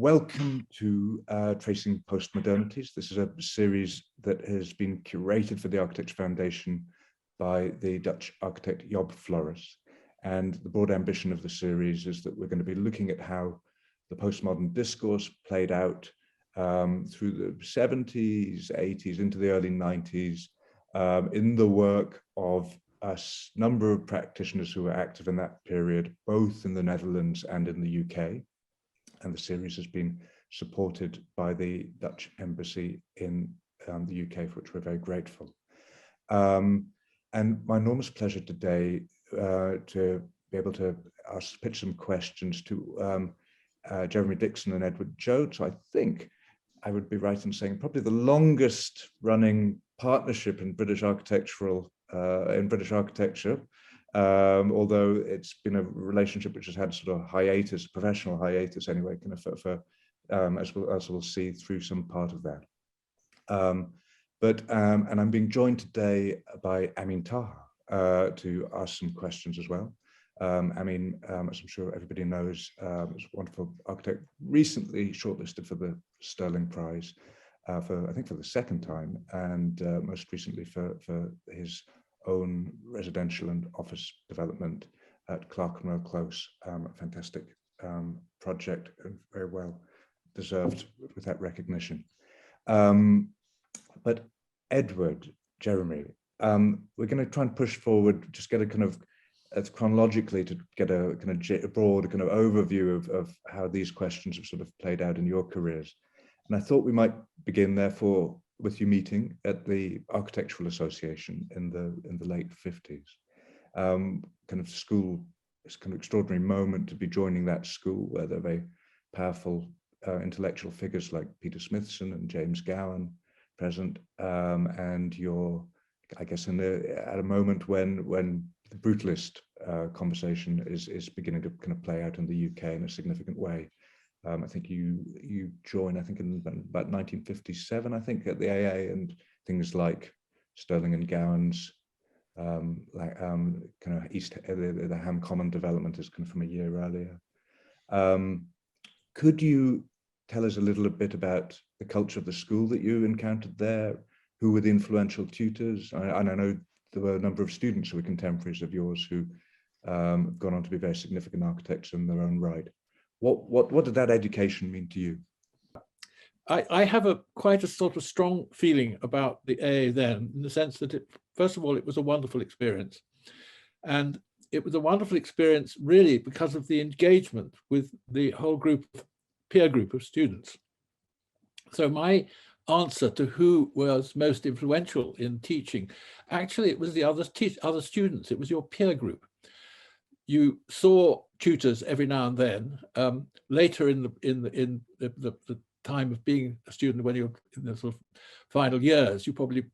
welcome to Tracing Postmodernities. This is a series that has been curated for the Architecture Foundation by the Dutch architect Job Floris. And the broad ambition of the series is that we're going to be looking at how the postmodern discourse played out through the 70s, 80s, into the early 90s, in the work of a number of practitioners who were active in that period, both in the Netherlands and in the UK. And the series has been supported by the Dutch Embassy in the UK, for which we're very grateful. And my enormous pleasure today to be able to pitch some questions to Jeremy Dixon and Edward Jones. So I think I would be right in saying probably the longest running partnership in British architecture, although it's been a relationship which has had sort of hiatus, professional hiatus anyway, kind of as we'll see through some part of that. And I'm being joined today by Amin Taha to ask some questions as well. Amin, as I'm sure everybody knows, is a wonderful architect, recently shortlisted for the Stirling Prize I think for the second time, and most recently for his own residential and office development at Clerkenwell Close, a fantastic project and very well deserved with that recognition. But Edward, Jeremy, we're going to try and push forward, just get a kind of chronologically to get a kind of broad kind of overview of how these questions have sort of played out in your careers. And I thought we might begin, therefore, with you meeting at the Architectural Association in the late 50s. Kind of school, it's kind of extraordinary moment to be joining that school where there are very powerful intellectual figures like Peter Smithson and James Gowan present, and you're, I guess, at a moment when the brutalist conversation is beginning to kind of play out in the UK in a significant way. I think you joined, I think, in about 1957, I think, at the AA, and things like Stirling and Gowan's kind of the Ham Common development is kind of from a year earlier. Could you tell us a little bit about the culture of the school that you encountered there? Who were the influential tutors? And I know there were a number of students who were contemporaries of yours who have gone on to be very significant architects in their own right. What did that education mean to you? I have quite a sort of strong feeling about the AA then, in the sense that, first of all, it was a wonderful experience. And it was a wonderful experience really because of the engagement with the whole peer group of students. So my answer to who was most influential in teaching, actually it was the other students, it was your peer group. You saw tutors every now and then. Later in the time of being a student, when you're in the sort of final years, you probably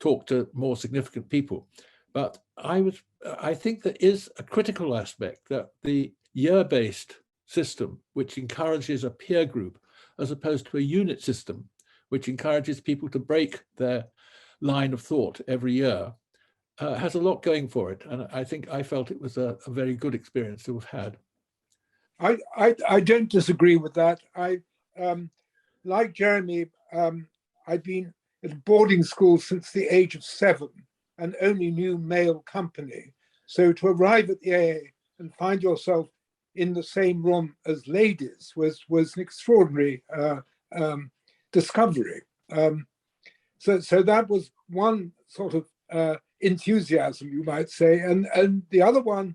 talk to more significant people. But I think there is a critical aspect that the year-based system, which encourages a peer group, as opposed to a unit system, which encourages people to break their line of thought every year, has a lot going for it. And I felt it was a very good experience to have had. I don't disagree with that. Like Jeremy, I'd been at a boarding school since the age of 7 and only knew male company. So to arrive at the AA and find yourself in the same room as ladies was an extraordinary discovery. So that was one sort of enthusiasm, you might say, and the other one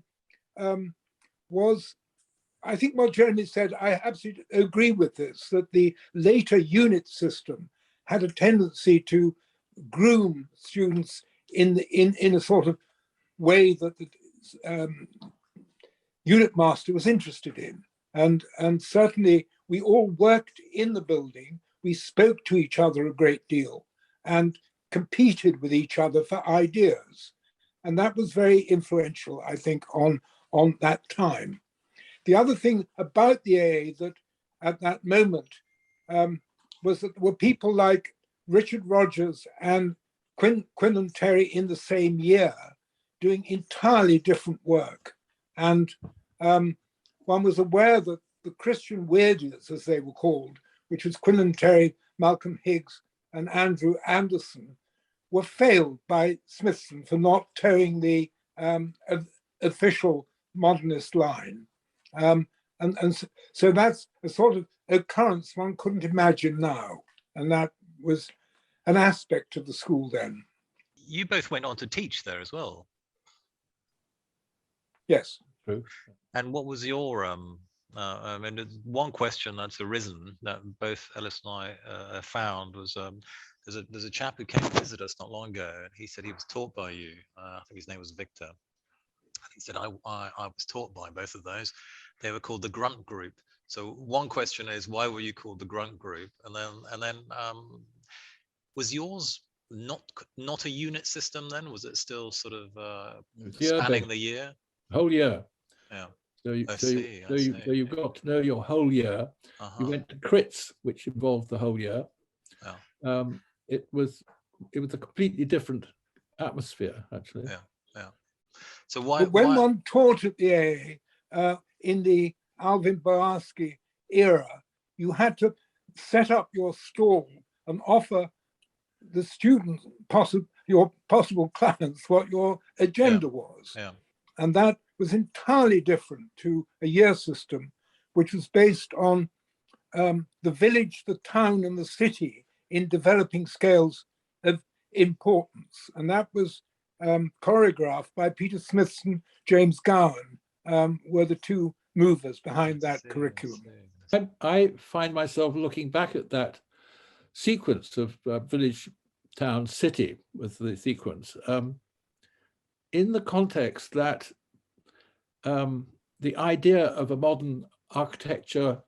was, I think what Jeremy said, I absolutely agree with this, that the later unit system had a tendency to groom students in a sort of way that the unit master was interested in, and certainly we all worked in the building, we spoke to each other a great deal, and competed with each other for ideas. And that was very influential, I think, on that time. The other thing about the AA that at that moment was that there were people like Richard Rogers and Quinlan Terry in the same year doing entirely different work. And one was aware that the Christian weirders, as they were called, which was Quinlan Terry, Malcolm Higgs, and Andrew Anderson, were failed by Smithson for not towing the official modernist line. So that's a sort of occurrence one couldn't imagine now. And that was an aspect of the school then. You both went on to teach there as well. Yes. True. And what was your I mean, one question that's arisen that both Ellis and I found was there's a chap who came to visit us not long ago, and he said he was taught by you. I think his name was Victor. He said I was taught by both of those. They were called the grunt group. So one question is, why were you called the grunt group? And then was yours not a unit system then? Was it still sort of spanning the year? Whole year. Yeah. So you've got to know your whole year. You went to crits, which involved the whole year. Yeah. It was a completely different atmosphere, actually. Yeah. So why? But when one taught at the AA in the Alvin Boarski era, you had to set up your stall and offer the students, your possible clients, what your agenda was. Yeah. And that was entirely different to a year system, which was based on the village, the town, and the city in developing scales of importance. And that was choreographed by Peter Smithson, James Gowan, were the two movers behind that curriculum. I find myself looking back at that sequence of village, town, city with the sequence in the context that the idea of a modern architecture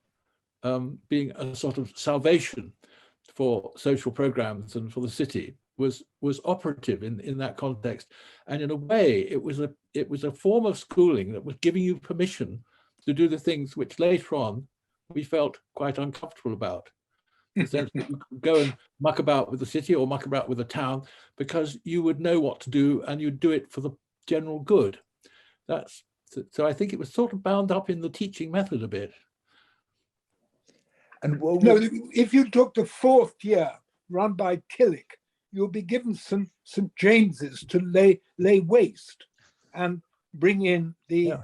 being a sort of salvation for social programs and for the city was operative in that context, and in a way it was a form of schooling that was giving you permission to do the things which later on we felt quite uncomfortable about. In the sense that you could go and muck about with the city or muck about with the town because you would know what to do and you'd do it for the general good. So I think it was sort of bound up in the teaching method a bit. And no, if you took the fourth year run by Killick, you'll be given St. James's to lay waste and bring in the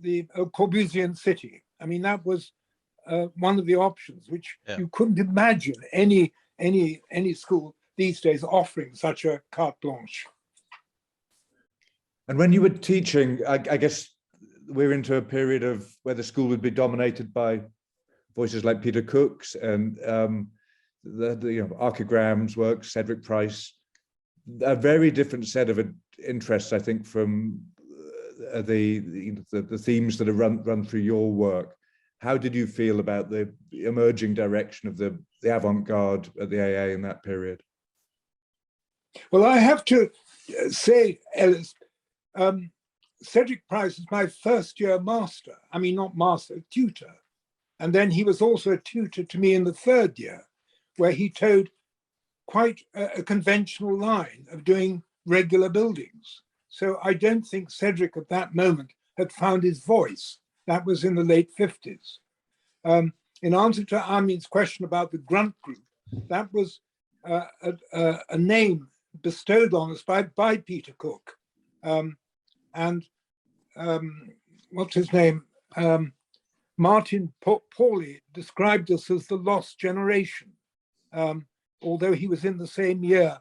Corbusian city. I mean, that was one of the options, which you couldn't imagine any school these days offering such a carte blanche. And when you were teaching, I guess we're into a period of where the school would be dominated by voices like Peter Cook's and the Archigram's work, Cedric Price, a very different set of interests, I think, from the themes that are run through your work. How did you feel about the emerging direction of the avant-garde at the AA in that period? Well, I have to say, Ellis, Cedric Price was my first year master. I mean, not master, tutor. And then he was also a tutor to me in the third year, where he towed quite a conventional line of doing regular buildings. So I don't think Cedric at that moment had found his voice. That was in the late 50s. In answer to Amin's question about the grunt group, that was a name bestowed on us by Peter Cook. And what's his name? Martin Pauly described us as the lost generation, although he was in the same year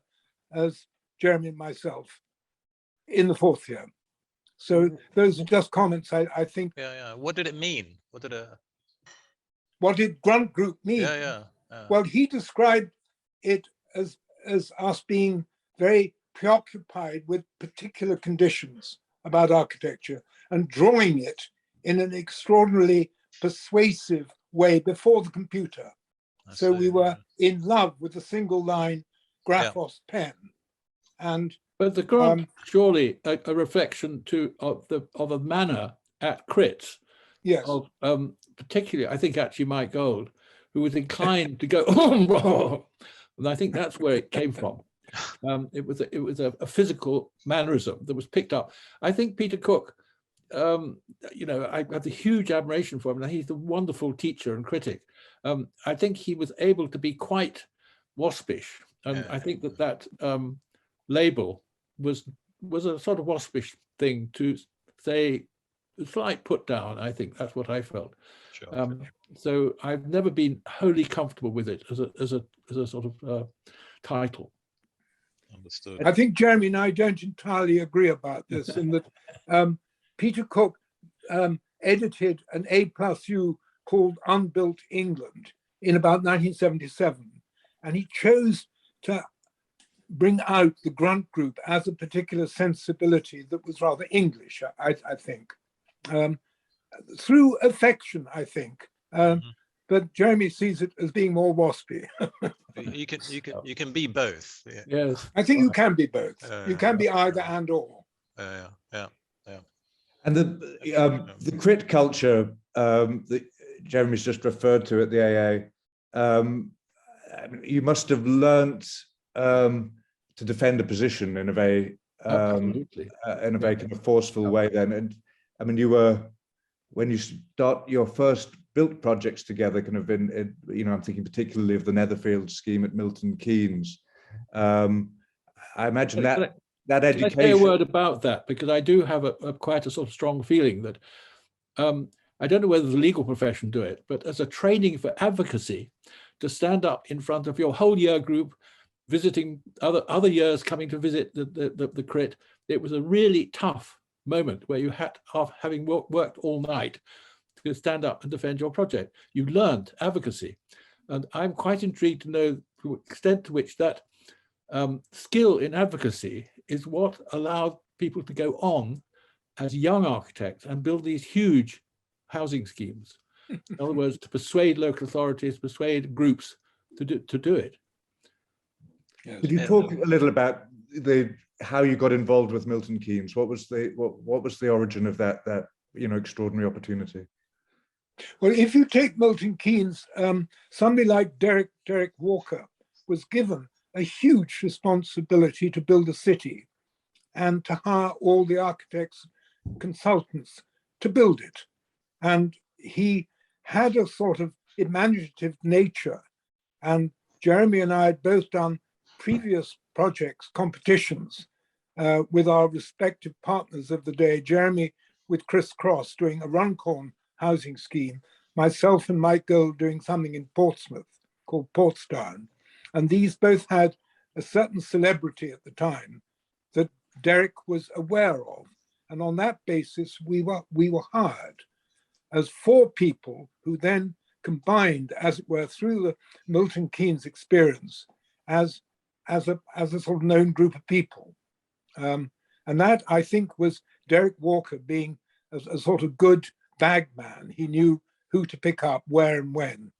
as Jeremy and myself in the fourth year. So those are just comments, I think. Yeah. What did it mean? What did grunt group mean? Yeah. Well, he described it as us being very preoccupied with particular conditions about architecture and drawing it in an extraordinarily persuasive way before the computer. So we were in love with the single line Graphos pen. But the grunt, surely a reflection of a manner at crits. Yes. Of particularly, I think actually Mike Gold, who was inclined to go, and I think that's where it came from. It was a physical mannerism that was picked up. I think Peter Cook you know, I have a huge admiration for him, and he's a wonderful teacher and critic. I think he was able to be quite waspish, and I think that label was a sort of waspish thing to say, a slight put down. I think that's what I felt. Sure. So I've never been wholly comfortable with it as a sort of title. Understood. I think Jeremy and I don't entirely agree about this, in that Peter Cook edited an A+U called Unbuilt England in about 1977, and he chose to bring out the grunt group as a particular sensibility that was rather English, I think, through affection, I think. But Jeremy sees it as being more waspy. You can be both. Yeah. Yes, I think you can be both. You can be either and or. Yeah. And the crit culture that Jeremy's just referred to at the AA, you must have learnt to defend a position in a very kind of forceful way then. And I mean, you were, when you start your first built projects together, kind of in you know, I'm thinking particularly of the Netherfield scheme at Milton Keynes. I imagine that education. Can I say a word about that? Because I do have quite a sort of strong feeling that I don't know whether the legal profession do it, but as a training for advocacy, to stand up in front of your whole year group, visiting other years coming to visit the crit, it was a really tough moment where you had, having worked all night, to stand up and defend your project. You learned advocacy, and I'm quite intrigued to know the extent to which that skill in advocacy is what allowed people to go on as young architects and build these huge housing schemes. In other words, to persuade local authorities, persuade groups to do it. Yes. Could you talk a little about how you got involved with Milton Keynes? What was the origin of that you know, extraordinary opportunity? Well, if you take Milton Keynes, somebody like Derek Walker was given a huge responsibility to build a city and to hire all the architects, consultants to build it. And he had a sort of imaginative nature. And Jeremy and I had both done previous projects, competitions, with our respective partners of the day. Jeremy with Chris Cross doing a Runcorn housing scheme, myself and Mike Gold doing something in Portsmouth called Portsdown. And these both had a certain celebrity at the time that Derek was aware of. And on that basis, we were hired as 4 people who then combined, as it were, through the Milton Keynes experience as a sort of known group of people. And that, I think, was Derek Walker being a sort of good bag man. He knew who to pick up, where and when.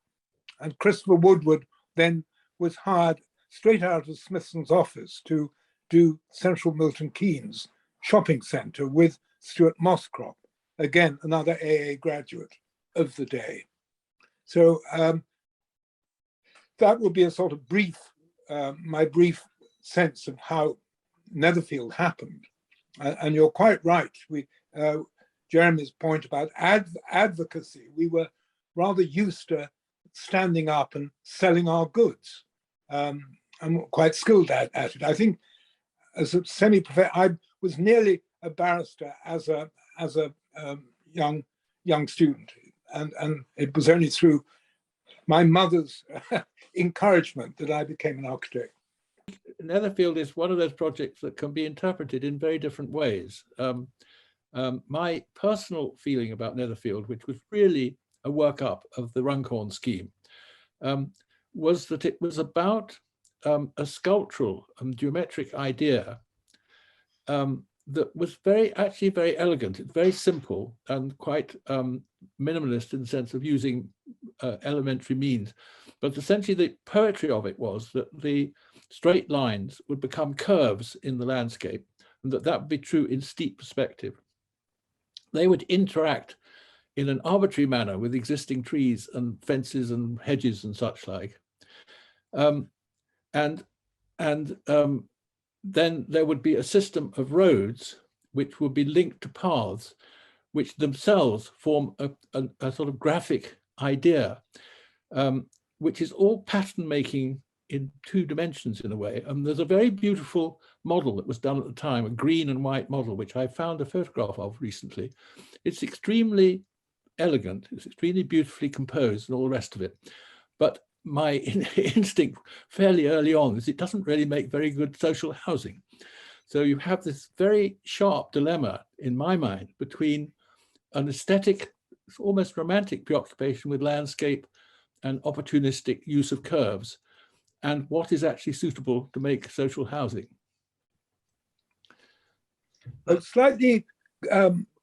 And Christopher Woodward then was hired straight out of Smithson's office to do Central Milton Keynes shopping centre with Stuart Mosscrop, again, another AA graduate of the day. So that would be a sort of brief, my brief sense of how Netherfield happened. And you're quite right. Jeremy's point about advocacy, we were rather used to standing up and selling our goods. I'm quite skilled at it. I think as a semi-professional, I was nearly a barrister as a young student, and it was only through my mother's encouragement that I became an architect. Netherfield is one of those projects that can be interpreted in very different ways. My personal feeling about Netherfield, which was really a workup of the Runcorn scheme, was that it was about a sculptural and geometric idea that was actually very elegant. It's very simple and quite minimalist in the sense of using elementary means. But essentially the poetry of it was that the straight lines would become curves in the landscape, and that would be true in steep perspective. They would interact in an arbitrary manner with existing trees and fences and hedges and such like. Then there would be a system of roads which would be linked to paths, which themselves form a sort of graphic idea, which is all pattern making in 2 dimensions in a way. And there's a very beautiful model that was done at the time, a green and white model, which I found a photograph of recently. It's extremely elegant, it's extremely beautifully composed and all the rest of it. But my instinct fairly early on is it doesn't really make very good social housing. So you have this very sharp dilemma in my mind between an aesthetic, almost romantic preoccupation with landscape and opportunistic use of curves, and what is actually suitable to make social housing. A slightly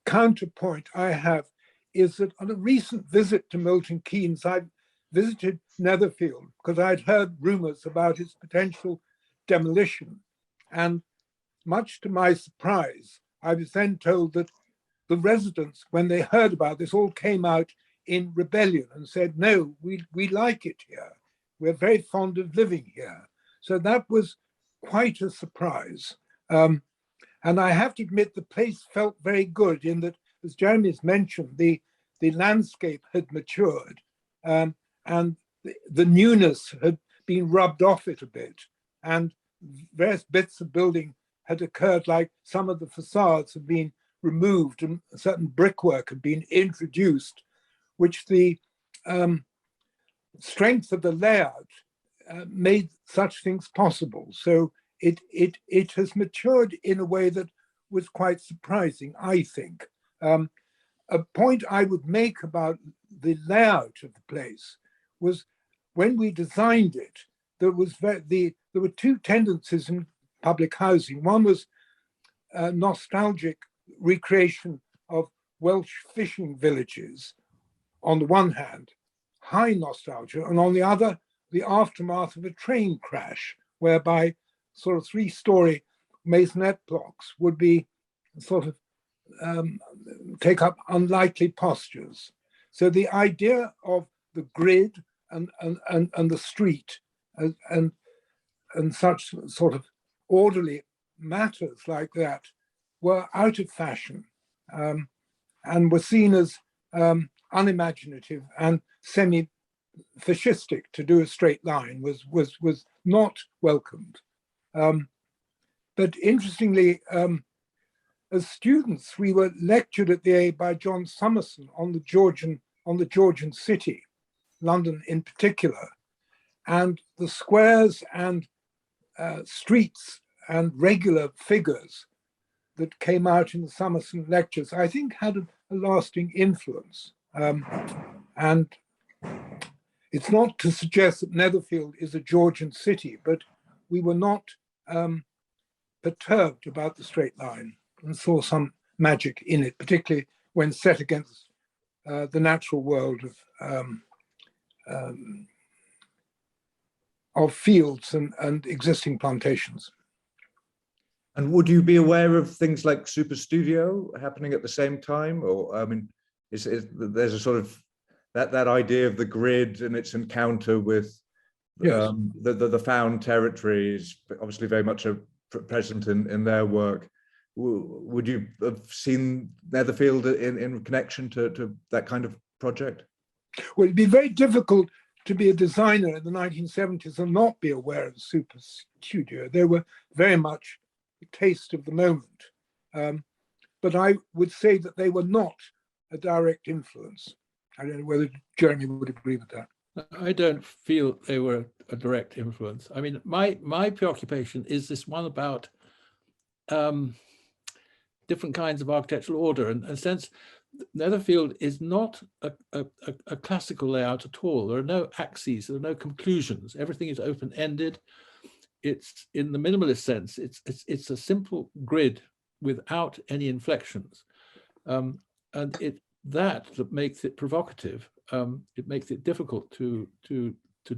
counterpoint I have is that on a recent visit to Milton Keynes, I visited Netherfield because I'd heard rumors about its potential demolition. And much to my surprise, I was then told that the residents, when they heard about this, all came out in rebellion and said, no, we like it here. We're very fond of living here. So that was quite a surprise. And I have to admit, the place felt very good in that, as Jeremy's mentioned, the landscape had matured and the newness had been rubbed off it a bit. And various bits of building had occurred, like some of the facades had been removed and certain brickwork had been introduced, which the strength of the layout made such things possible. So it has matured in a way that was quite surprising, I think. A point I would make about the layout of the place was when we designed it, there were 2 tendencies in public housing. One was nostalgic recreation of Welsh fishing villages on the one hand, high nostalgia, and on the other, the aftermath of a train crash, whereby sort of 3-story maisonette blocks would be sort of take up unlikely postures. So the idea of the grid and the street and such sort of orderly matters like that were out of fashion and were seen as unimaginative and semi-fascistic. To do a straight line was not welcomed. But interestingly, as students, we were lectured at the A by John Summerson on the Georgian city, London in particular, and the squares and streets and regular figures that came out in the Summerson lectures, I think had a lasting influence. And it's not to suggest that Netherfield is a Georgian city, but we were not perturbed about the straight line and saw some magic in it, particularly when set against the natural world of fields and existing plantations. And would you be aware of things like Super Studio happening at the same time? Or, I mean, there's a sort of that idea of the grid and its encounter with Yes. The found territories, obviously very much present in their work. Would you have seen Netherfield in connection to that kind of project? Well, it'd be very difficult to be a designer in the 1970s and not be aware of Super Studio. They were very much a taste of the moment. But I would say that they were not a direct influence. I don't know whether Jeremy would agree with that. I don't feel they were a direct influence. I mean, my preoccupation is this one about different kinds of architectural order, and since Netherfield is not a classical layout at all. There are no axes, there are no conclusions. Everything is open-ended. It's, in the minimalist sense, it's a simple grid without any inflections, and that makes it provocative. It makes it difficult to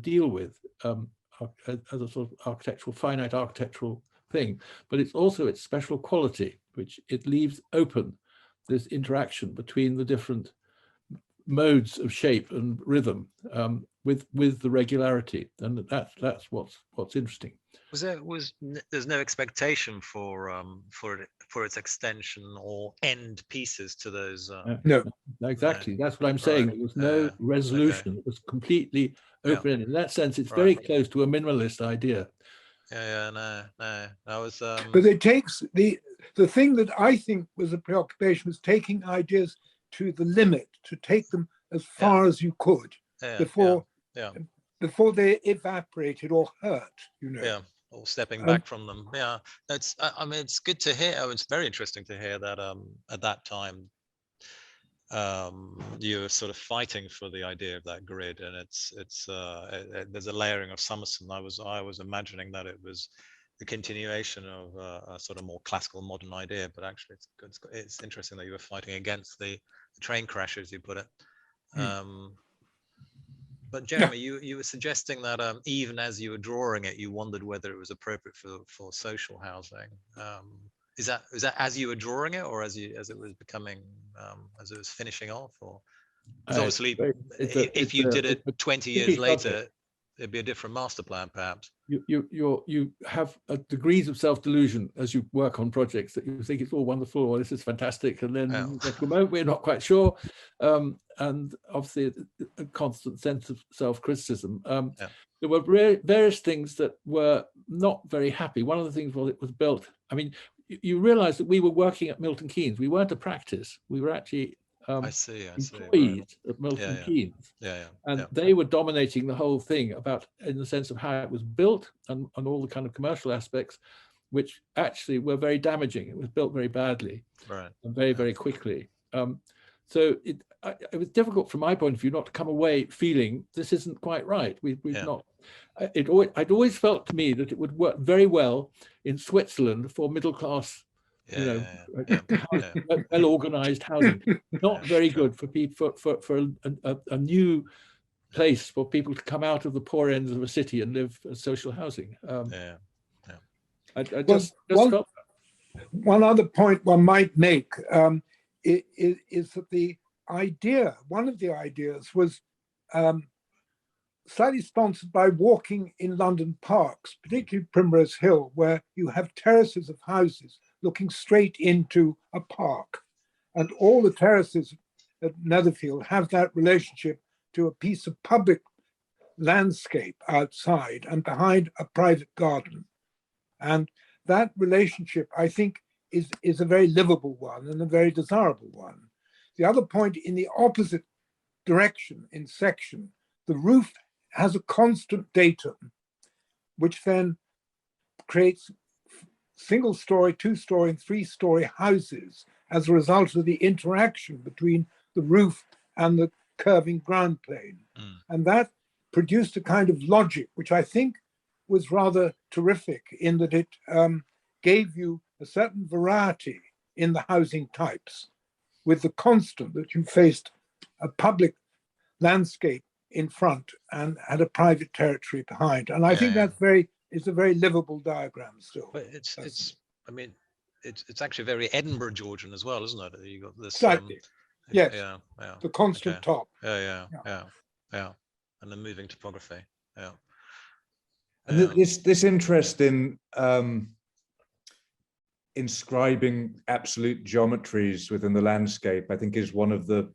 deal with as a sort of finite architectural thing. But it's also its special quality, which it leaves open this interaction between the different modes of shape and rhythm with the regularity, and that's what's interesting. There's no expectation for for its extension or end pieces to those. No, exactly. That's what I'm saying. Right. There was no resolution. It was completely open. In that sense, it's very close to a minimalist idea. No. I was. But it takes the thing that I think was a preoccupation was taking ideas to the limit, to take them as far as you could before they evaporated or hurt. You know. Yeah. Or stepping back from them. Yeah, that's. I mean, it's good to hear. It's very interesting to hear that at that time you were sort of fighting for the idea of that grid, and there's a layering of Summerson. I was imagining that it was the continuation of a sort of more classical modern idea, but actually it's interesting that you were fighting against the train crash, as you put it. But Jeremy, you were suggesting that even as you were drawing it, you wondered whether it was appropriate for social housing. Is that as you were drawing it, or as it was becoming, as it was finishing off, or? Obviously, if you did it 20 years later, it'd be a different master plan, perhaps. You have degrees of self-delusion as you work on projects, that you think it's all wonderful, or this is fantastic, and then at the moment we're not quite sure, and obviously a constant sense of self-criticism. There were various things that were not very happy. One of the things was it was built. I mean, you realize that we were working at Milton Keynes. We weren't a practice. We were actually employees at Milton Keynes. And they were dominating the whole thing in the sense of how it was built and all the kind of commercial aspects, which actually were very damaging. It was built very badly and very, very quickly. So it was difficult from my point of view not to come away feeling this isn't quite right. We've not. I'd always felt to me that it would work very well in Switzerland for middle class, well-organized housing. Not very good for people for a new place for people to come out of the poor ends of a city and live as social housing. I just felt that. One other point one might make is that one of the ideas was slightly sponsored by walking in London parks, particularly Primrose Hill, where you have terraces of houses looking straight into a park. And all the terraces at Netherfield have that relationship to a piece of public landscape outside and behind a private garden. And that relationship, I think, is a very livable one and a very desirable one. The other point, in the opposite direction, in section, the roof has a constant datum, which then creates single-story, two-story, and three-story houses as a result of the interaction between the roof and the curving ground plane. And that produced a kind of logic, which I think was rather terrific in that it gave you a certain variety in the housing types, with the constant that you faced a public landscape in front and had a private territory behind. And I think that's it's a very livable diagram still. But it's actually very Edinburgh Georgian as well, isn't it? You got this slightly. Yes. The constant top. Yeah. And the moving topography. And this interest in inscribing absolute geometries within the landscape, I think, is one of the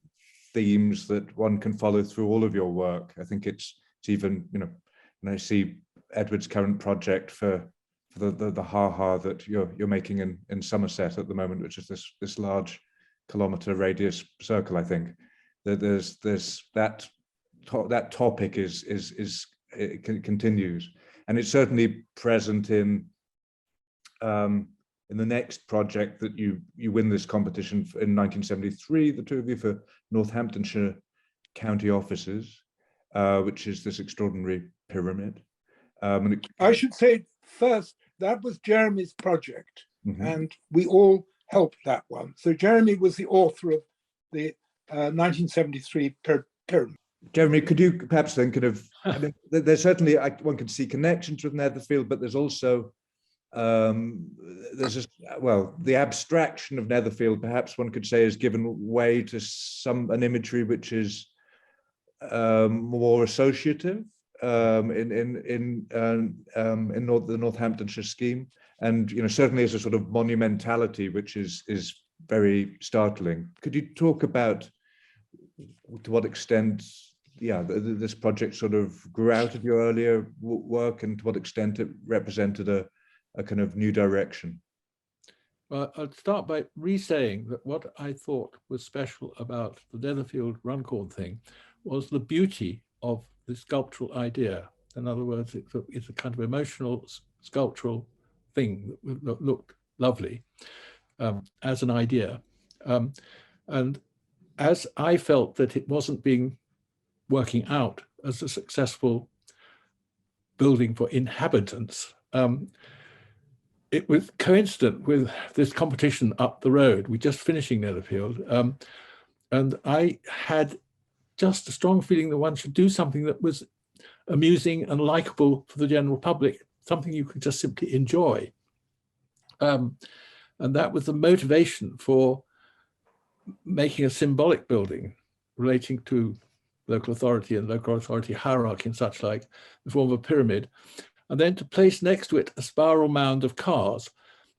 themes that one can follow through all of your work. I think it's even, when I see Edward's current project for the ha that you're making in Somerset at the moment, which is this large kilometer radius circle, I think that there's that topic it continues, and it's certainly present in the next project that you win this competition in 1973, the two of you, for Northamptonshire County Offices, which is this extraordinary pyramid. I should say first, that was Jeremy's project, and we all helped that one. So Jeremy was the author of the 1973 pyramid. Jeremy, could you perhaps then there's certainly, one can see connections with Netherfield, but there's also, the abstraction of Netherfield, perhaps one could say, has given way to an imagery which is more associative in the Northamptonshire scheme. and certainly as a sort of monumentality, which is very startling. Could you talk about to what extent, this project sort of grew out of your earlier work, and to what extent it represented a kind of new direction? Well, I'll start by re-saying that what I thought was special about the Netherfield Runcorn thing was the beauty of the sculptural idea. In other words, it's a kind of emotional sculptural thing that looked lovely as an idea. And as I felt that it wasn't working out as a successful building for inhabitants, it was coincident with this competition up the road. We're just finishing Netherfield. And I had just a strong feeling that one should do something that was amusing and likable for the general public, something you could just simply enjoy. And that was the motivation for making a symbolic building relating to local authority and local authority hierarchy and such like, the form of a pyramid, and then to place next to it a spiral mound of cars,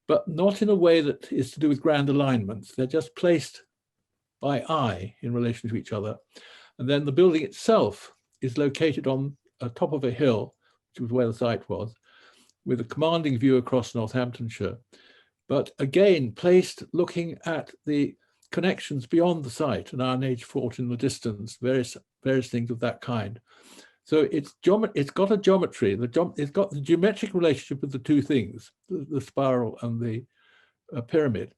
but not in a way that is to do with grand alignments. They're just placed by eye in relation to each other. And then the building itself is located on top of a hill, which was where the site was, with a commanding view across Northamptonshire, but again placed looking at the connections beyond the site, an Iron Age fort in the distance, various things of that kind. So it's got a geometry, it's got the geometric relationship of the two things, the spiral and the pyramid,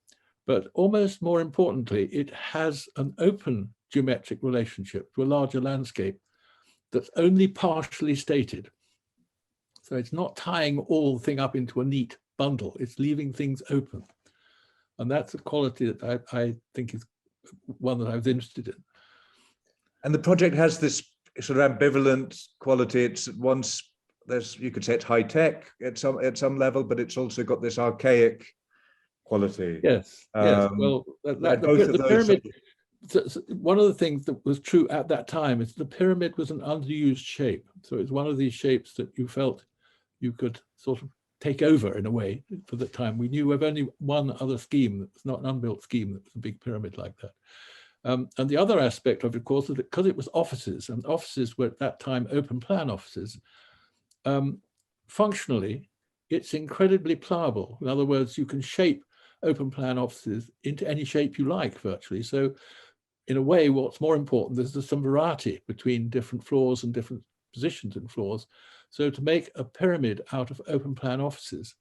but almost more importantly, it has an open geometric relationship to a larger landscape that's only partially stated. So it's not tying all the thing up into a neat bundle, it's leaving things open. And that's a quality that I think is one that I was interested in. And the project has this sort of ambivalent quality. It's you could say it's high tech at some level, but it's also got this archaic quality. Yes, yes. Well, the pyramid. One of the things that was true at that time is the pyramid was an underused shape. So it's one of these shapes that you felt you could sort of take over in a way for the time. We knew of only one other scheme that was not an unbuilt scheme that was a big pyramid like that. And the other aspect of it, of course, is that because it was offices, and offices were at that time open plan offices, functionally, it's incredibly pliable. In other words, you can shape open plan offices into any shape you like, virtually. So in a way, what's more important, there's some variety between different floors and different positions in floors. So to make a pyramid out of open plan offices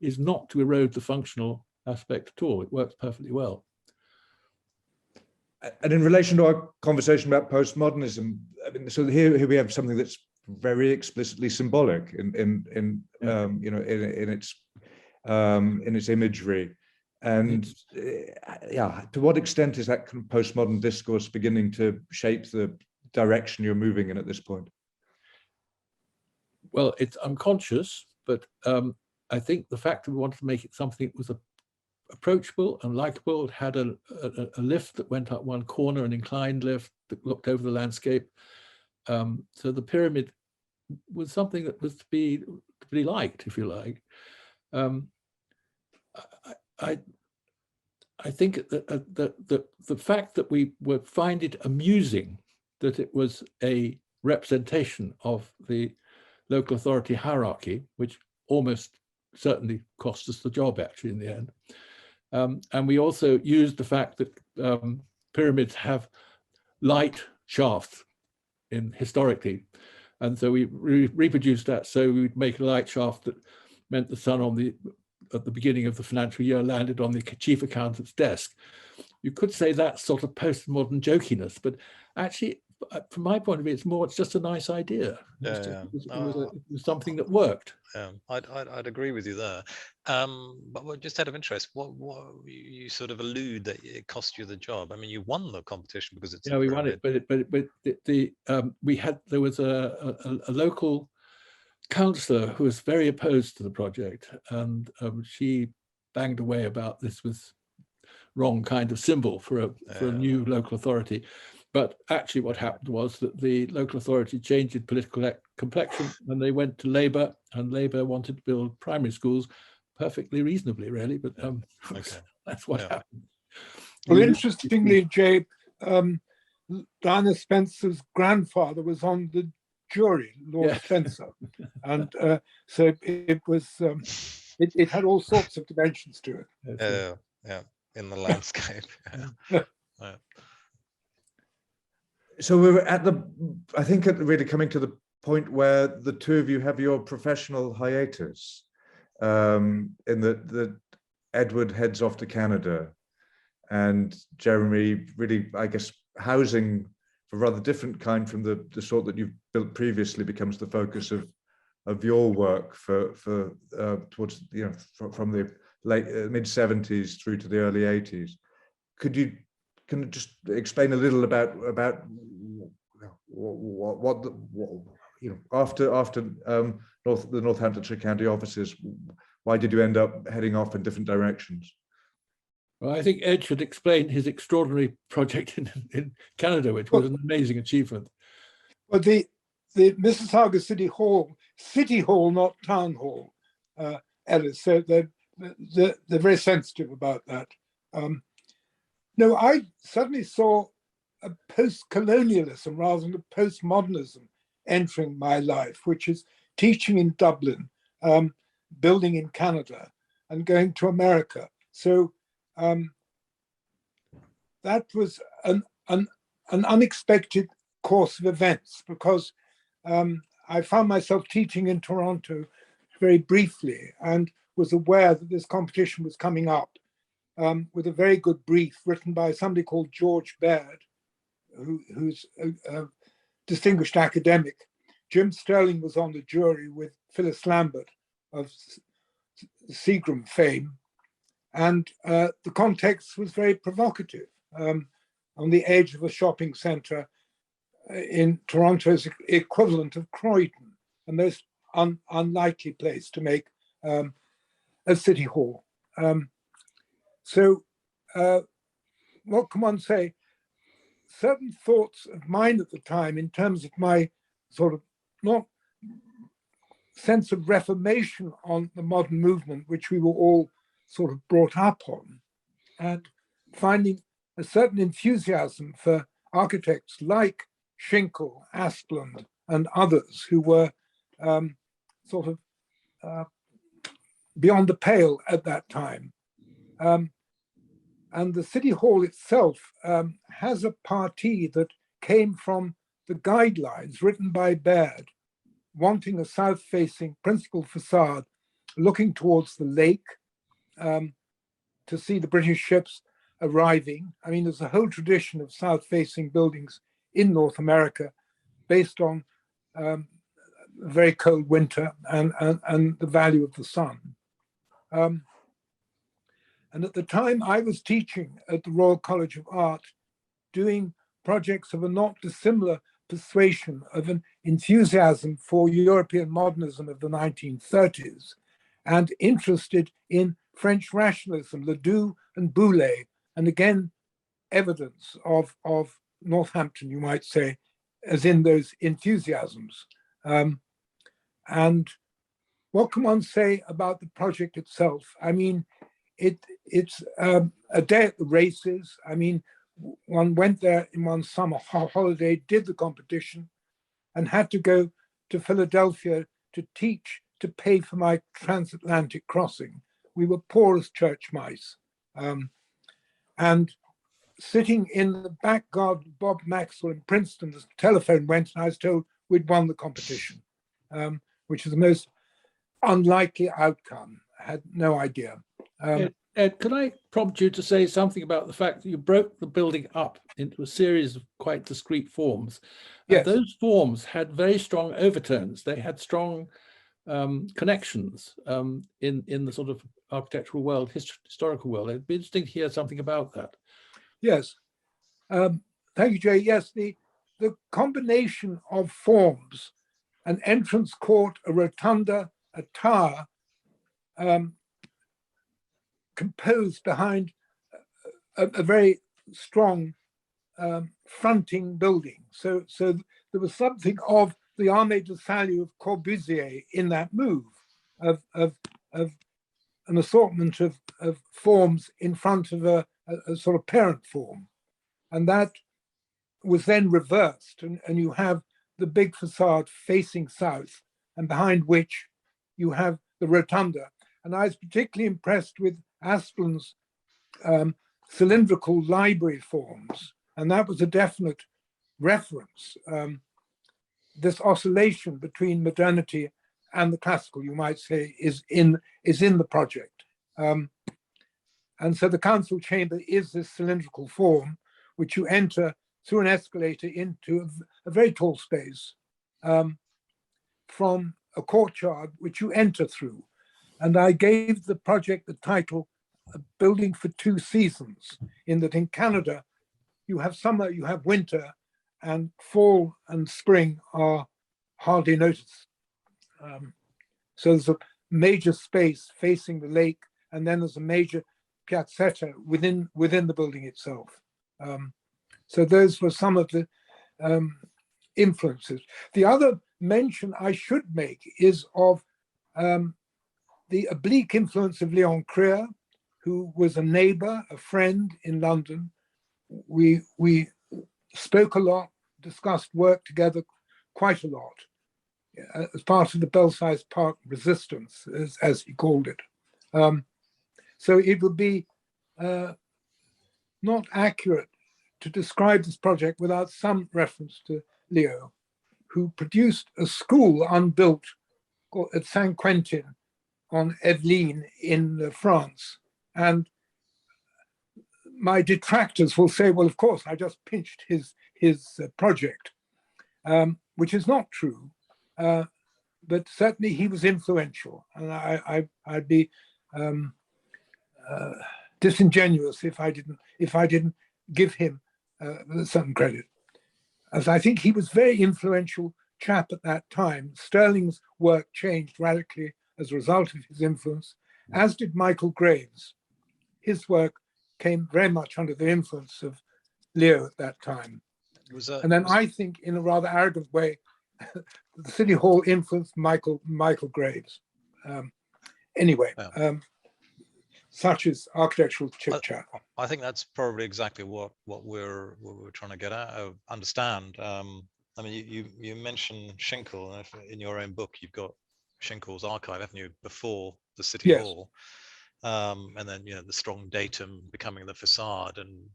is not to erode the functional aspect at all. It works perfectly well. And in relation to our conversation about postmodernism, I mean, so here we have something that's very explicitly symbolic in its imagery, and to what extent is that kind of postmodern discourse beginning to shape the direction you're moving in at this point? Well, it's unconscious, but I think the fact that we wanted to make it something that was approachable and likable. It had a lift that went up one corner, an inclined lift that looked over the landscape. So the pyramid was something that was to be liked, if you like. I think that the fact that we would find it amusing that it was a representation of the local authority hierarchy, which almost certainly cost us the job actually in the end. And we also used the fact that pyramids have light shafts historically. And so we reproduced that. So we'd make a light shaft that meant the sun at the beginning of the financial year landed on the chief accountant's desk. You could say that's sort of postmodern jokiness, but actually, from my point of view, it's just a nice idea. It was something that worked. I'd agree with you there. But just out of interest, what you sort of allude that it cost you the job. I mean, you won the competition because it's we won it, but there was a local councillor who was very opposed to the project, and she banged away about this was wrong kind of symbol for a new local authority. But actually what happened was that the local authority changed its political complexion and they went to Labour, and Labour wanted to build primary schools. perfectly reasonably, really, but Okay. that's what Yeah. happened. Well, interestingly, Jay, Diana Spencer's grandfather was on the jury, Lord Yeah. Spencer, and so it was. It had all sorts of dimensions to it. Yeah, in the landscape. Yeah. So we were at I think really coming to the point where the two of you have your professional hiatus, in that Edward heads off to Canada, and Jeremy really, I guess, housing of a rather different kind from the sort that you've built previously becomes the focus of your work for towards, from the late mid-70s through to the early 80s. Can you just explain a little about what after the Northamptonshire County offices, why did you end up heading off in different directions? Well, I think Ed should explain his extraordinary project in Canada, which was an amazing achievement. Well, the Mississauga City Hall, not Town Hall, Ellis. So they're very sensitive about that. No, I suddenly saw a post-colonialism rather than a postmodernism entering my life, which is teaching in Dublin, building in Canada, and going to America. So that was an unexpected course of events, because I found myself teaching in Toronto very briefly and was aware that this competition was coming up, with a very good brief written by somebody called George Baird, who's a distinguished academic. Jim Sterling was on the jury with Phyllis Lambert of Seagram fame. And the context was very provocative. On the edge of a shopping centre in Toronto's equivalent of Croydon, a most unlikely place to make a city hall. So what can one say? Certain thoughts of mine at the time, in terms of my sort of not sense of reformation on the modern movement, which we were all sort of brought up on, and finding a certain enthusiasm for architects like Schinkel, Asplund, and others who were sort of beyond the pale at that time. And the City Hall itself has a partie that came from the guidelines written by Baird, wanting a south-facing principal facade looking towards the lake, to see the British ships arriving. I mean, there's a whole tradition of south-facing buildings in North America based on a very cold winter and the value of the sun. And at the time I was teaching at the Royal College of Art, doing projects of a not dissimilar persuasion of an enthusiasm for European modernism of the 1930s, and interested in French rationalism, Ledoux and Boulez, and again, evidence of Northampton, you might say, as in those enthusiasms. And what can one say about the project itself? I mean, it's a day at the races. I mean, one went there in one summer holiday, did the competition, and had to go to Philadelphia to teach, to pay for my transatlantic crossing. We were poor as church mice. And sitting in the back garden of Bob Maxwell in Princeton, the telephone went and I was told we'd won the competition, which is the most unlikely outcome. I had no idea. Ed, could I prompt you to say something about the fact that you broke the building up into a series of quite discrete forms? Yes. And those forms had very strong overtones. They had strong connections in the sort of architectural world, historical world. It'd be interesting to hear something about that. Yes. Thank you, Jay. Yes, the combination of forms, an entrance court, a rotunda, a tower, composed behind a very strong fronting building. So there was something of the Armée de Salut of Corbusier in that move, of an assortment of forms in front of a sort of parent form. And that was then reversed, and you have the big facade facing south, and behind which you have the rotunda. And I was particularly impressed with Asplin's cylindrical library forms, and that was a definite reference. This oscillation between modernity and the classical, you might say, is in the project. And so the council chamber is this cylindrical form, which you enter through an escalator into a very tall space from a courtyard, which you enter through. And I gave the project the title, A Building for Two Seasons, in that in Canada, you have summer, you have winter, and fall and spring are hardly noticed. So there's a major space facing the lake, and then there's a major piazzetta within the building itself. So those were some of the influences. The other mention I should make is of the oblique influence of Leon Krier, who was a neighbor, a friend in London. We spoke a lot, discussed work together quite a lot, as part of the Belsize Park resistance, as he called it. So it would be not accurate to describe this project without some reference to Leo, who produced a school unbuilt at Saint Quentin on Yvelines in France. And my detractors will say, well, of course, I just pinched his project, which is not true. But certainly he was influential, and I'd be disingenuous if I didn't give him some credit, as I think he was very influential chap at that time. Stirling's work changed radically as a result of his influence, as did Michael Graves. His work came very much under the influence of Leo at that time. And then I think, in a rather arrogant way, the City Hall influenced Michael Graves. Anyway, such is architectural chit-chat. I think that's probably exactly what we're trying to get at, understand. I mean, you mentioned Schinkel, and in your own book, you've got Schinkel's archive, haven't you, before the City Hall, and then the strong datum becoming the facade. And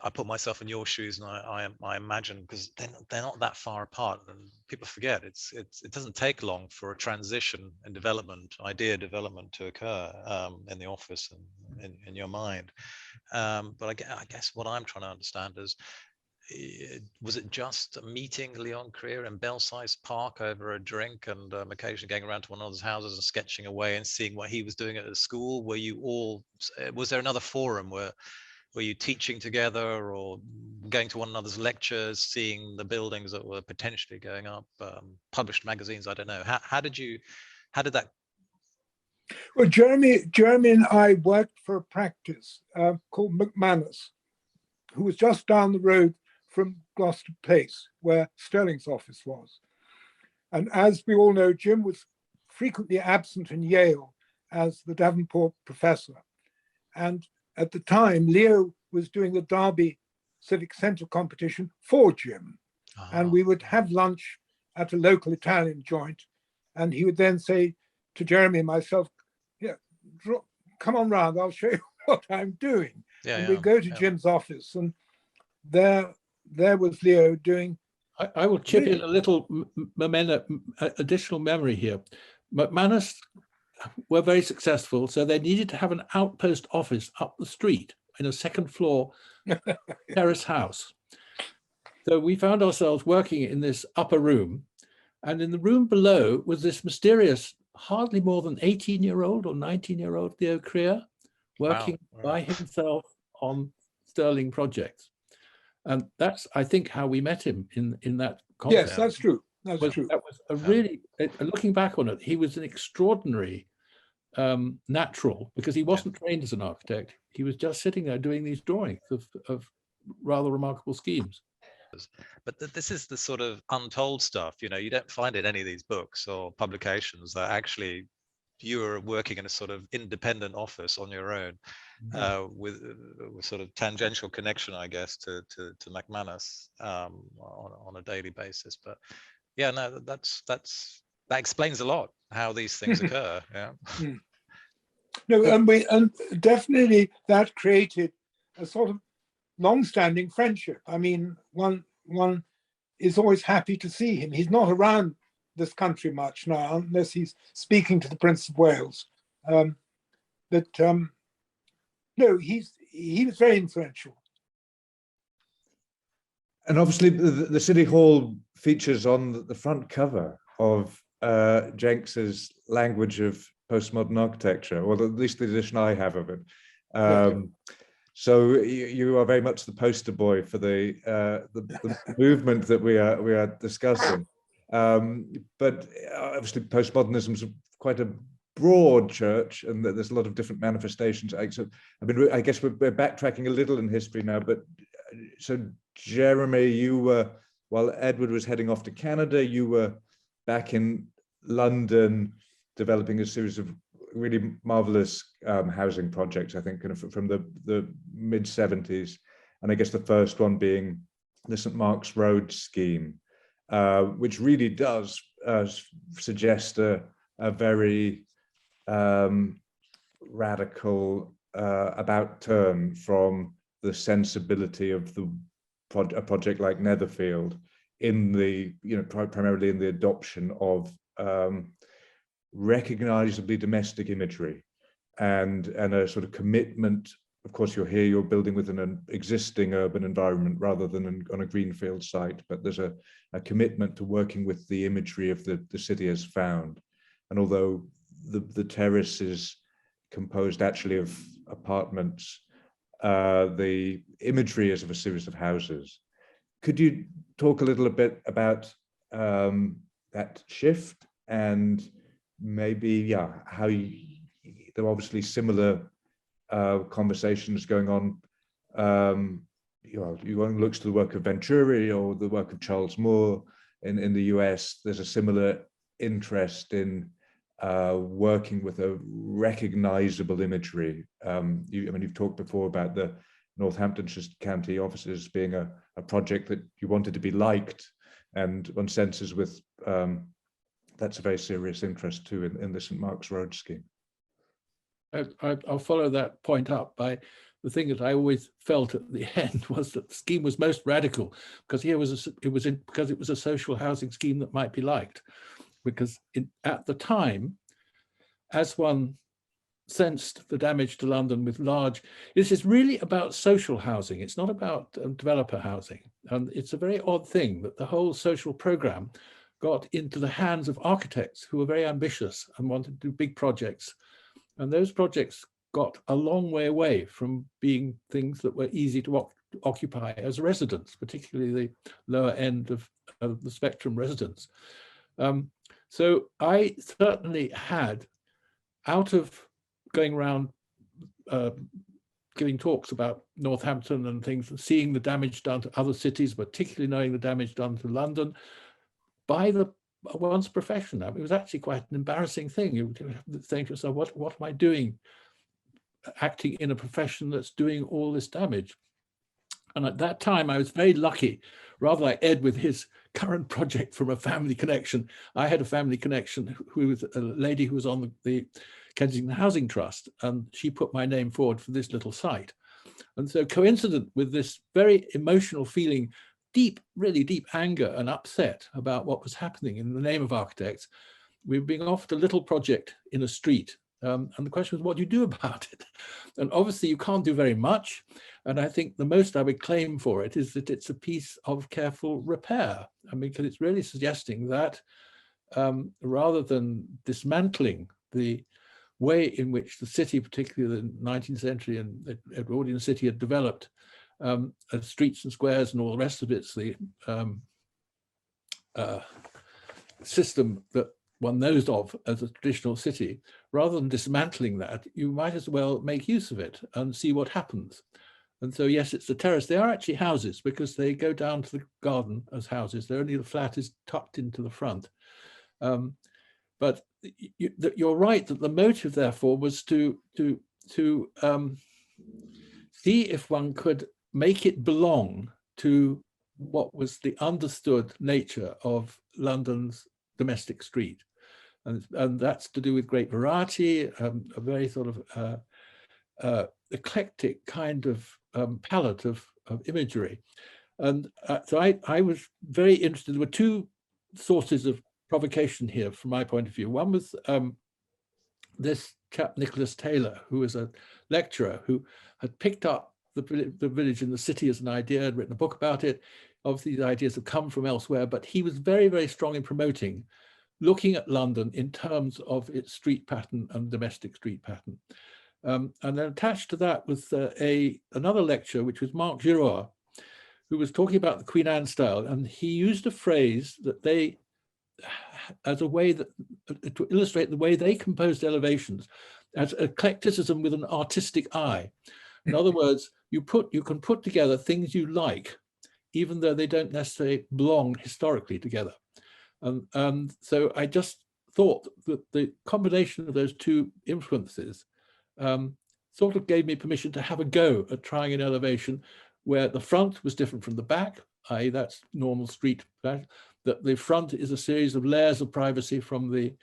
I put myself in your shoes, and I imagine, because they're not that far apart, and people forget it doesn't take long for a transition and idea development to occur in the office and in your mind. But I guess what I'm trying to understand is, was it just meeting Leon Krier in Belsize Park over a drink and occasionally going around to one another's houses and sketching away and seeing what he was doing at the school? Was there another forum where were you teaching together or going to one another's lectures, seeing the buildings that were potentially going up, published magazines? I don't know. How did that? Well, Jeremy and I worked for a practice called McManus, who was just down the road from Gloucester Place, where Stirling's office was. And as we all know, Jim was frequently absent in Yale as the Davenport professor. And at the time, Leo was doing the Derby Civic Centre competition for Jim. And we would have lunch at a local Italian joint. And he would then say to Jeremy and myself, come on round, I'll show you what I'm doing. And we'd go to Jim's office, and there was Leo doing. I will chip in a little additional memory here. McManus were very successful, so they needed to have an outpost office up the street in a second floor terrace house. So we found ourselves working in this upper room, and in the room below was this mysterious, hardly more than 18-year-old or 19-year-old Leo Krier, working by himself on Stirling projects. And that's, I think, how we met him in that context. Yes, that's true. That was a really, looking back on it, he was an extraordinary natural, because he wasn't trained as an architect. He was just sitting there doing these drawings of rather remarkable schemes. But this is the sort of untold stuff, you don't find in any of these books or publications that actually you were working in a sort of independent office on your own, with sort of tangential connection, I guess, to McManus on a daily basis. But yeah, no, that explains a lot how these things occur. Yeah. No, and definitely that created a sort of long-standing friendship. I mean, one is always happy to see him. He's not around this country much now, unless he's speaking to the Prince of Wales. No, he was very influential. And obviously, the City Hall features on the front cover of Jenks's Language of Postmodern Architecture, or at least the edition I have of it. So you are very much the poster boy for the movement that we are discussing. But obviously, postmodernism is quite a broad church, and there's a lot of different manifestations. I mean, I guess we're backtracking a little in history now. But so, Jeremy, you were, while Edward was heading off to Canada, you were back in London developing a series of really marvelous housing projects, I think, kind of from the mid-70s, and I guess the first one being the St. Mark's Road scheme, which really does suggest a very radical about turn from the sensibility of a project like Netherfield in the, primarily in the adoption of recognizably domestic imagery and a sort of commitment. Of course, you're building within an existing urban environment rather than on a greenfield site, but there's a commitment to working with the imagery of the city as found. And although the terrace is composed actually of apartments, the imagery is of a series of houses. Could you talk a little bit about that shift, and maybe, how there are obviously similar conversations going on. One looks to the work of Venturis or the work of Charles Moore in the US. There's a similar interest in working with a recognizable imagery. You've talked before about the Northamptonshire County offices being a project that you wanted to be liked, and one senses with that's a very serious interest too in the St. Mark's Road scheme. I'll follow that point up by the thing that I always felt at the end was that the scheme was most radical because because it was a social housing scheme that might be liked, because at the time, as one sensed the damage to London with this is really about social housing. It's not about developer housing, and it's a very odd thing that the whole social program got into the hands of architects who were very ambitious and wanted to do big projects. And those projects got a long way away from being things that were easy to occupy as residents, particularly the lower end of the spectrum residents. So I certainly had, out of going around giving talks about Northampton and things, and seeing the damage done to other cities, particularly knowing the damage done to London, by one's profession. It was actually quite an embarrassing thing. You saying to yourself, what am I doing acting in a profession that's doing all this damage? And at that time, I was very lucky, rather like Ed with his current project from a family connection. I had a family connection who was a lady who was on the Kensington Housing Trust, and she put my name forward for this little site. And so coincident with this very emotional feeling, really deep anger and upset about what was happening in the name of architects, we were being offered a little project in a street. And the question was, what do you do about it? And obviously you can't do very much. And I think the most I would claim for it is that it's a piece of careful repair. I mean, because it's really suggesting that rather than dismantling the way in which the city, particularly the 19th century and the Edwardian city, had developed streets and squares and all the rest of it's the system that one knows of as a traditional city, rather than dismantling that, you might as well make use of it and see what happens. And so, yes, it's the terrace. They are actually houses because they go down to the garden as houses. They're only the flat is tucked into the front. But you're right that the motive, therefore, was to see if one could make it belong to what was the understood nature of London's domestic street. And that's to do with great variety, a very sort of eclectic kind of palette of imagery. And so I was very interested. There were two sources of provocation here from my point of view. One was this chap, Nicholas Taylor, who was a lecturer who had picked up the village in the city as an idea and written a book about it. Obviously, these ideas have come from elsewhere, but he was very, very strong in promoting looking at London in terms of its street pattern and domestic street pattern. And then attached to that was another lecture, which was Mark Giroir, who was talking about the Queen Anne style. And he used a phrase that they, as a way that, to illustrate the way they composed elevations, as eclecticism with an artistic eye. In other words, you can put together things you like, even though they don't necessarily belong historically together. And so I just thought that the combination of those two influences sort of gave me permission to have a go at trying an elevation where the front was different from the back, i.e. that's normal street, that the front is a series of layers of privacy from the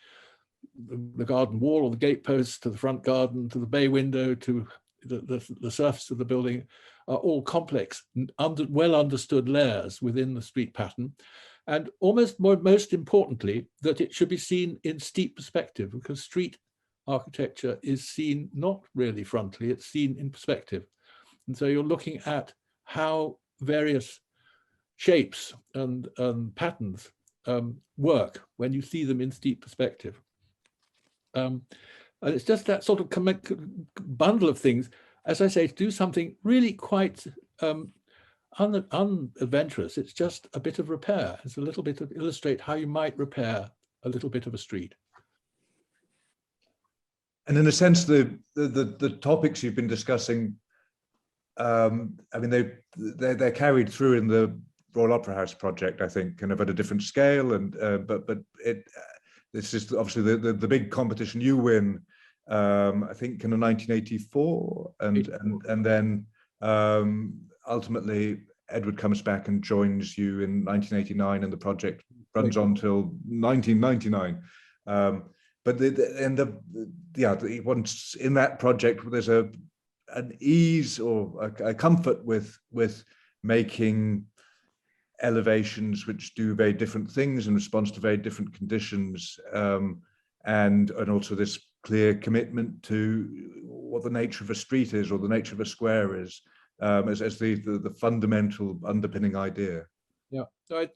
garden wall or the gatepost to the front garden to the bay window to the surface of the building, are all complex, well understood layers within the street pattern. And most importantly, that it should be seen in steep perspective, because street architecture is seen not really frontally, it's seen in perspective. And so you're looking at how various shapes and patterns work when you see them in steep perspective. And it's just that sort of bundle of things, as I say, to do something really quite unadventurous. It's just a bit of repair. It's a little bit of illustrate how you might repair a little bit of a street. And in a sense, the topics you've been discussing, I mean, they're carried through in the Royal Opera House project, I think, kind of at a different scale. And but this is obviously the big competition you win, I think, in 1984, and then ultimately Edward comes back and joins you in 1989, and the project runs on till 1999. But once in that project, there's an ease or a comfort with making elevations which do very different things in response to very different conditions, and also this clear commitment to what the nature of a street is or the nature of a square is, as the fundamental underpinning idea. Yeah, so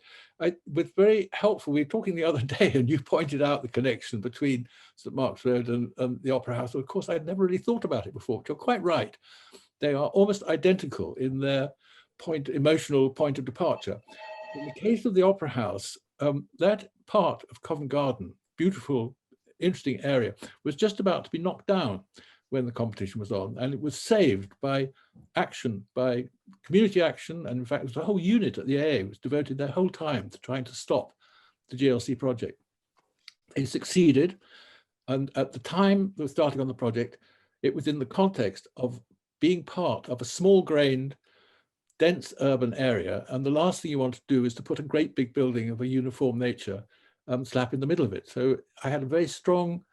I was very helpful. We were talking the other day, and you pointed out the connection between St. Mark's Road and the Opera House. Of course, I'd never really thought about it before. But you're quite right; they are almost identical in their emotional point of departure. In the case of the Opera House, that part of Covent Garden, beautiful, interesting area, was just about to be knocked down when the competition was on, and it was saved by action, by community action, and in fact, it was a whole unit at the AA was devoted their whole time to trying to stop the GLC project. They succeeded, and at the time they were starting on the project, it was in the context of being part of a small-grained, dense urban area, and the last thing you want to do is to put a great big building of a uniform nature slap in the middle of it. So I had a very strong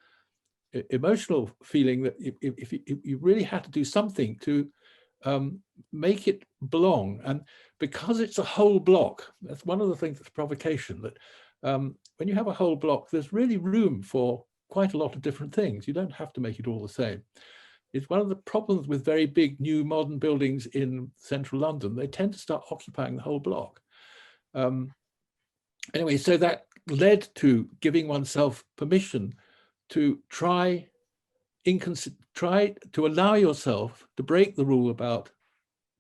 emotional feeling that if you really had to do something to make it belong, and because it's a whole block, that's one of the things that's provocation, that when you have a whole block, there's really room for quite a lot of different things. You don't have to make it all the same. It's one of the problems with very big new modern buildings in central London. They tend to start occupying the whole block. Anyway, so that led to giving oneself permission to try to allow yourself to break the rule about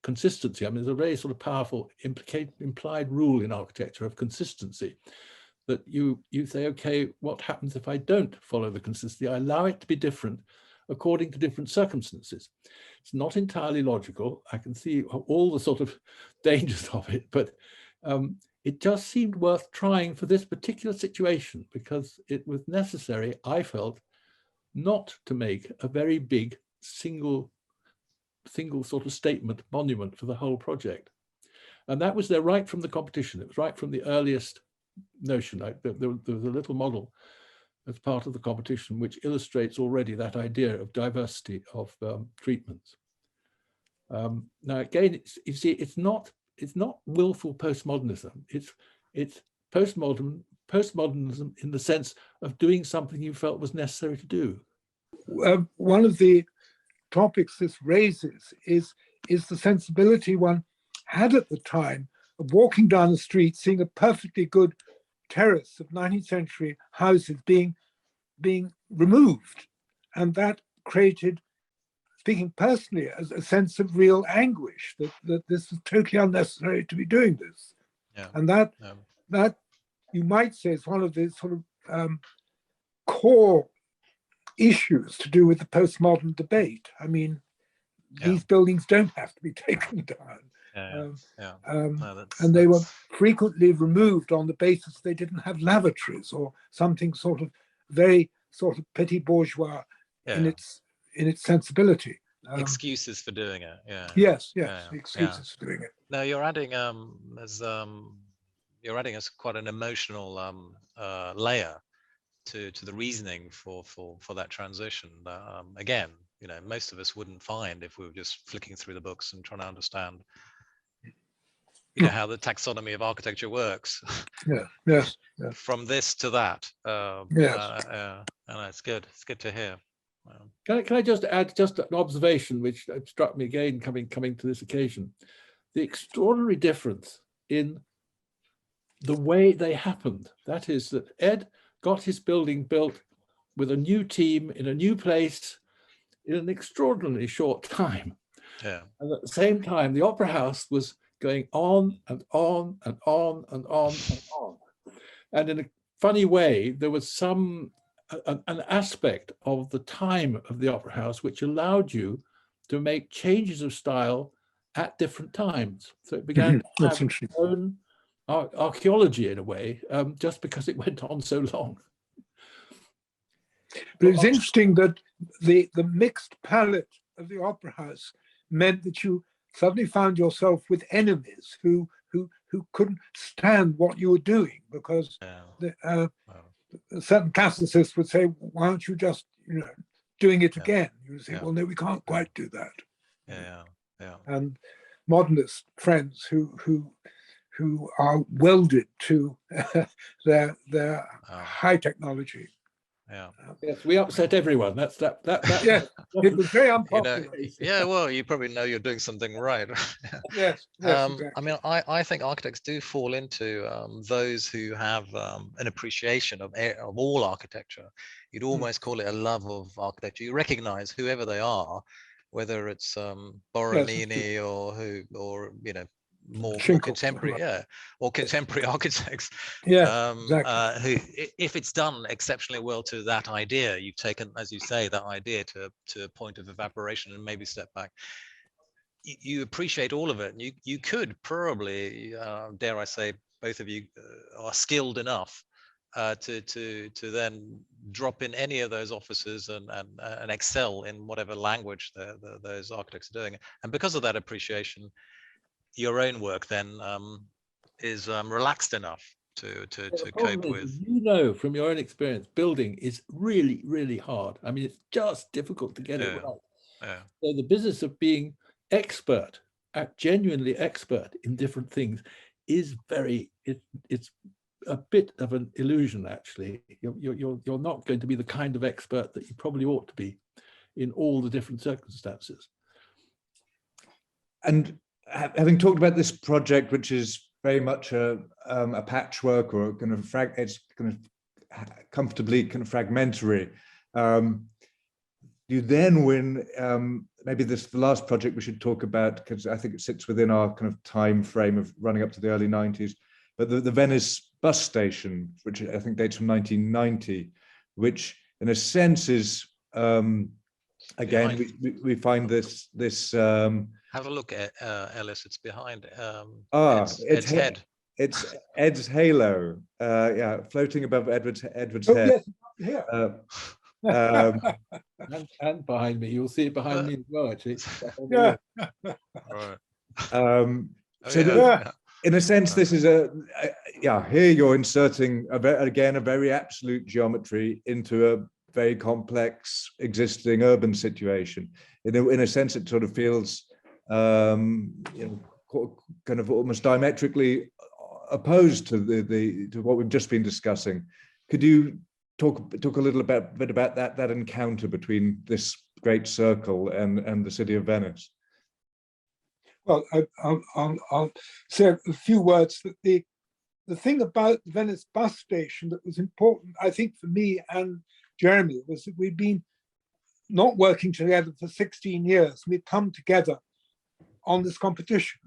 consistency. I mean, there's a very sort of powerful implied rule in architecture of consistency, that you say, okay, what happens if I don't follow the consistency? I allow it to be different according to different circumstances. It's not entirely logical. I can see all the sort of dangers of it, but it just seemed worth trying for this particular situation, because it was necessary, I felt, not to make a very big single sort of statement monument for the whole project. And that was there right from the competition. It was right from the earliest notion. There was a little model as part of the competition which illustrates already that idea of diversity of treatments. Now again, you see, it's not willful postmodernism. It's postmodernism in the sense of doing something you felt was necessary to do. One of the topics this raises is the sensibility one had at the time of walking down the street, seeing a perfectly good terrace of 19th century houses being removed, and that created, speaking personally, a sense of real anguish that this was totally unnecessary to be doing this. Yeah. And that you might say is one of the sort of core issues to do with the postmodern debate. I mean, these buildings don't have to be taken down. And they were frequently removed on the basis they didn't have lavatories or something sort of very sort of petit bourgeois in its sensibility. Excuses for doing it. Yes, excuses for doing it. No, you're adding as quite an emotional layer to the reasoning for that transition. Again, you know, most of us wouldn't find if we were just flicking through the books and trying to understand, you know, how the taxonomy of architecture works. Yes. From this to that. And it's good. It's good to hear. Can I just add just an observation which struck me again coming to this occasion? The extraordinary difference in the way they happened. That is that Ed got his building built with a new team in a new place in an extraordinarily short time. Yeah. And at the same time, the Opera House was going on and on and on and on and on. And in a funny way, there was an aspect of the time of the Opera House which allowed you to make changes of style at different times. So it began to have its own archaeology in a way, just because it went on so long. But it's interesting that the mixed palette of the Opera House meant that you suddenly found yourself with enemies who couldn't stand what you were doing, because certain classicists would say, why aren't you just, you know, doing it again? You would say, well, no, we can't quite do that. And modernist friends who are welded to their high technology. Yes, we upset everyone. That's that. Yeah, it was very unpopular. You know, well, you probably know you're doing something right. Yes, exactly. I mean, I think architects do fall into those who have an appreciation of all architecture. You'd almost call it a love of architecture. You recognize whoever they are, whether it's Borromini or you know, more contemporary, or contemporary architects, exactly. Who, if it's done exceptionally well to that idea, you've taken, as you say, that idea to a point of evaporation and maybe step back. You appreciate all of it, and you could probably, dare I say, both of you are skilled enough to then drop in any of those offices and excel in whatever language those architects are doing, and because of that appreciation, your own work then is relaxed enough to cope with. You know, from your own experience, building is really, really hard. I mean, it's just difficult to get it right. So the business of being expert, genuinely expert in different things, is it's a bit of an illusion. Actually, you're not going to be the kind of expert that you probably ought to be in all the different circumstances. And having talked about this project, which is very much a patchwork, or kind of it's kind of comfortably kind of fragmentary, you then win. Maybe this is the last project we should talk about, because I think it sits within our kind of time frame of running up to the early 90s. But the Venice Bus Station, which I think dates from 1990, which in a sense is again we find this. Have a look at Ellis. It's behind Ed's head. it's Ed's halo, yeah, floating above Edward's Oh, head. yes, And behind me, you'll see it behind me as well, actually. yeah. Right. So in a sense, this is yeah, here you're inserting, again, a very absolute geometry into a very complex existing urban situation. In a sense, it sort of feels you know, kind of almost diametrically opposed to what we've just been discussing. Could you talk a little bit about that encounter between this great circle and the city of Venice? Well, I'll say a few words. That the thing about the Venice Bus Station that was important, I think, for me and Jeremy, was that we'd been not working together for 16 years. We'd come together on this competition,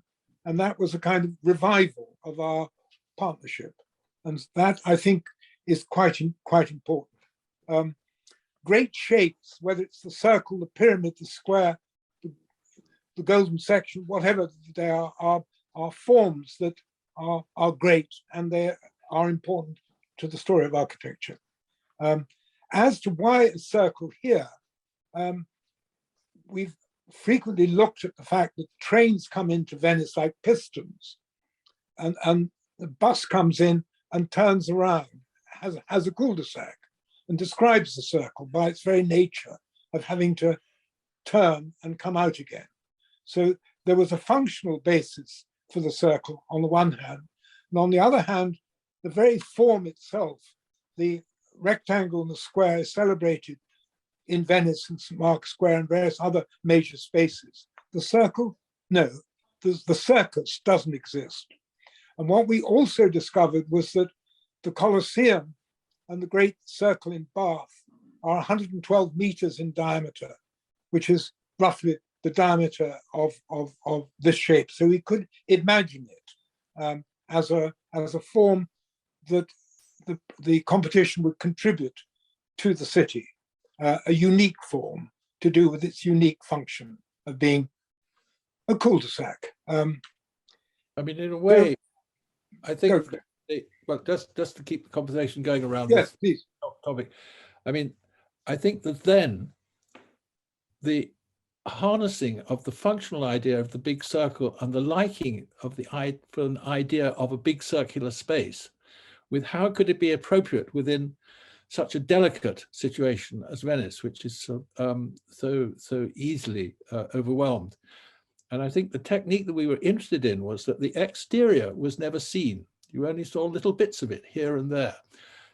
and that was a kind of revival of our partnership, and that, I think, is quite important. Great shapes, whether it's the circle, the pyramid, the square, the golden section, whatever they are forms that are great, and they are important to the story of architecture. As to why a circle here, we've frequently looked at the fact that trains come into Venice like pistons, and the bus comes in and turns around, has a cul-de-sac, and describes the circle by its very nature of having to turn and come out again. So there was a functional basis for the circle on the one hand, and on the other hand, the very form itself, the rectangle and the square, is celebrated in Venice and St. Mark's Square and various other major spaces. The circle, no, the circus doesn't exist. And what we also discovered was that the Colosseum and the Great Circle in Bath are 112 meters in diameter, which is roughly the diameter of this shape. So we could imagine it as a form that the competition would contribute to the city, a unique form to do with its unique function of being a cul-de-sac. I mean, in a way, I think, well, just to keep the conversation going around yes, this please. topic, I mean, I think that then the harnessing of the functional idea of the big circle and the liking of for an idea of a big circular space with how could it be appropriate within such a delicate situation as Venice, which is so easily overwhelmed. And I think the technique that we were interested in was that the exterior was never seen. You only saw little bits of it here and there.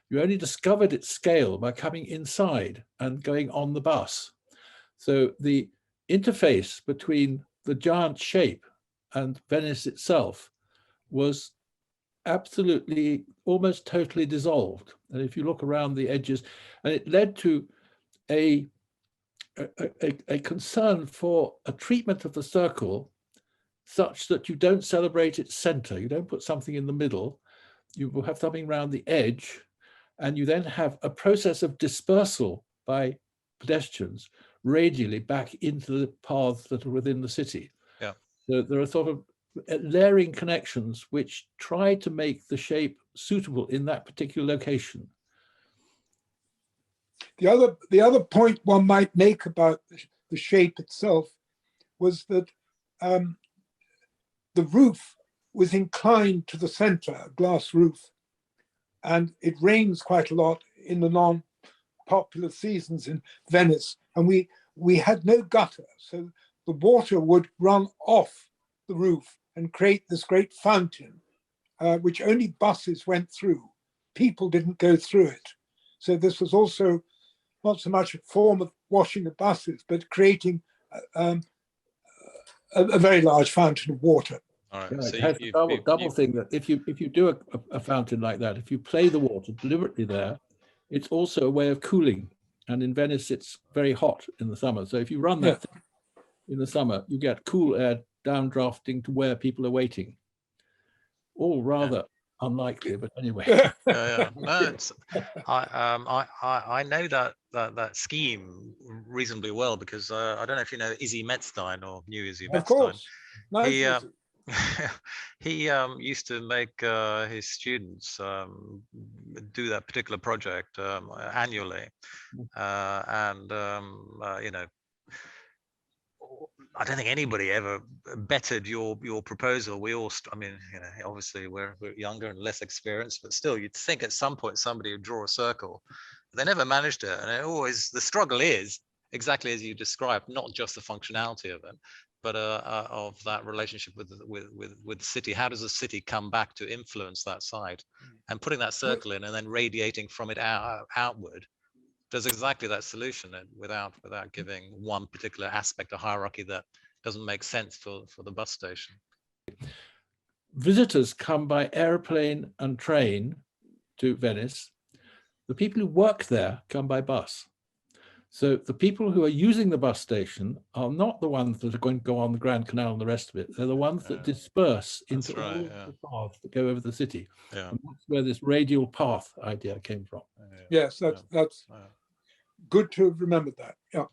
You only discovered its scale by coming inside and going on the bus. So the interface between the giant shape and Venice itself was absolutely, almost totally dissolved. And if you look around the edges, and it led to a concern for a treatment of the circle such that you don't celebrate its center. You don't put something in the middle. You will have something around the edge, and you then have a process of dispersal by pedestrians radially back into the paths that are within the city. Yeah. So there are sort of layering connections which try to make the shape suitable in that particular location. The other point one might make about the shape itself was that the roof was inclined to the center, a glass roof, and it rains quite a lot in the non-popular seasons in Venice, and we had no gutter, so the water would run off the roof and create this great fountain, which only buses went through. People didn't go through it. So this was also not so much a form of washing the buses, but creating a very large fountain of water. All right. Yeah, So it has a double thing that if you do a fountain like that, if you play the water deliberately there, it's also a way of cooling. And in Venice, it's very hot in the summer. So if you run that thing in the summer, you get cool air downdrafting to where people are waiting. All rather unlikely, but anyway. No, I know that scheme reasonably well because I don't know if you know Izzy Metzstein or knew Izzy Metzstein. Of course. He he used to make his students do that particular project annually, and you know, I don't think anybody ever bettered your proposal. We all, I mean, you know, obviously we're younger and less experienced, but still, you'd think at some point somebody would draw a circle. They never managed it, and it always, the struggle is exactly as you described, not just the functionality of it, but of that relationship with the city. How does the city come back to influence that site, and putting that circle in, and then radiating from it outward does exactly that solution, without giving one particular aspect of hierarchy that doesn't make sense for the bus station. Visitors come by airplane and train to Venice. The people who work there come by bus. So the people who are using the bus station are not the ones that are going to go on the Grand Canal and the rest of it. They're the ones that disperse into all the paths that go over the city. Yeah. And that's where this radial path idea came from. Yes, that's good to have remembered that. Yeah.